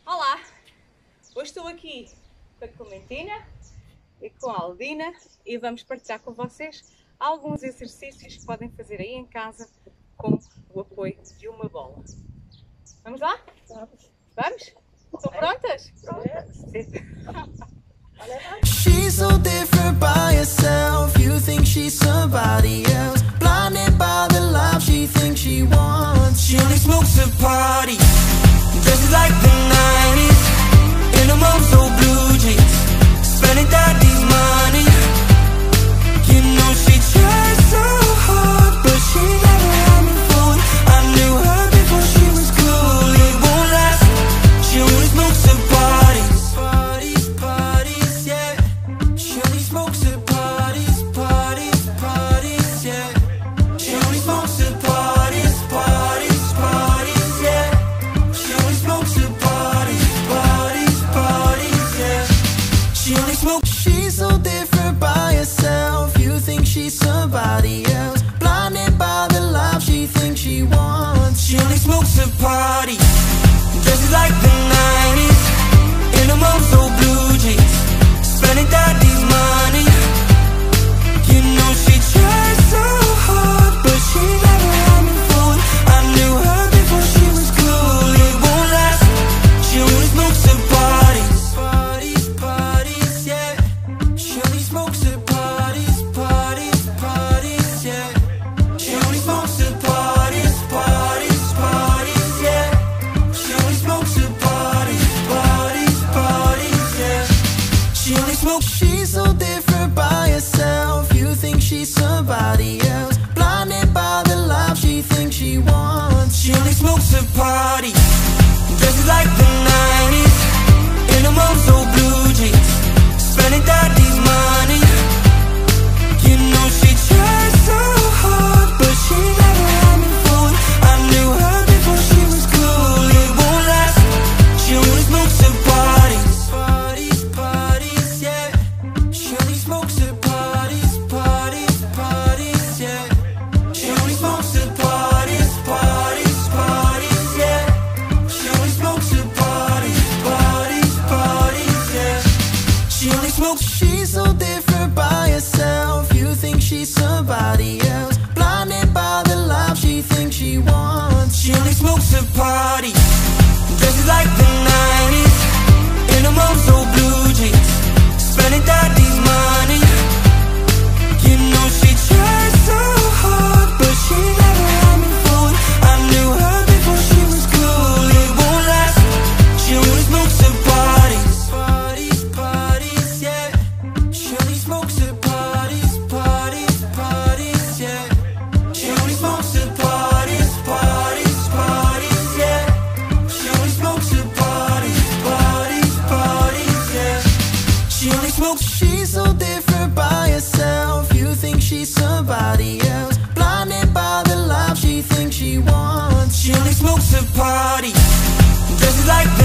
Olá! Hoje estou aqui com a Clementina e com a Aldina e vamos partilhar com vocês alguns exercícios que podem fazer aí em casa com o apoio de uma bola. Vamos lá? Vamos. Vamos? Estão prontas? She's so different by herself. You think she's somebody else. Blinded by the life she thinks she wants. She only smokes at parties, dresses like the 90s, in her mom's old blue jeans, spending daddy's money. You know she tries so hard, but she never had me fooled. I knew her before she was cool. It won't last. She only smokes at parties, parties, parties, yeah. She only smokes at parties, parties, parties, yeah. She only smokes at parties, parties, parties, yeah. She only smokes at parties, parties, parties, yeah. She only smokes. She's so different by herself. You think she's somebody else. Blinded by the life she thinks she wants. She only smokes at parties, dresses like the 90s, in her mom's old blue jeans, spending daddy's money. You know she tries so hard, but she never had me fooled. I knew her before she was cool. It won't last. She only smokes at parties, parties, parties, yeah. She only smokes at parties, parties, parties, yeah. She only smokes at parties, parties, parties, yeah. She only smokes at parties, parties, parties, yeah. She only smokes. She's so different by herself. You think she's somebody else. Blinded by the life she thinks she wants. She only smokes at parties, dresses like the 90s, in her mom's old blue jeans, spending daddy's money. You know she tries so hard, but she never had me fooled. I knew her before she was cool. It won't last. She only smokes at parties, parties, parties, yeah. She only smokes at parties, parties, parties, yeah. She only smokes at parties, parties, parties, yeah. She only smokes at parties, parties, parties, yeah. She only smokes. She's so different by herself. You think she's somebody else. Blinded by the life she thinks she wants. She only smokes at parties, dresses like the 90s, in her mom's old blue jeans, spending daddy's money. You know she tries so hard, but she never had me fooled. I knew her before she was cool. It won't last. She only smokes at parties, parties, parties, yeah. She only smokes at parties, parties, parties, yeah. She only smokes at parties, parties, parties, yeah. She only smokes at parties, parties, parties, yeah. She only smokes. She's so different by herself. You think she's somebody else. Blinded by the life she thinks she wants. She only smokes at parties, dresses like the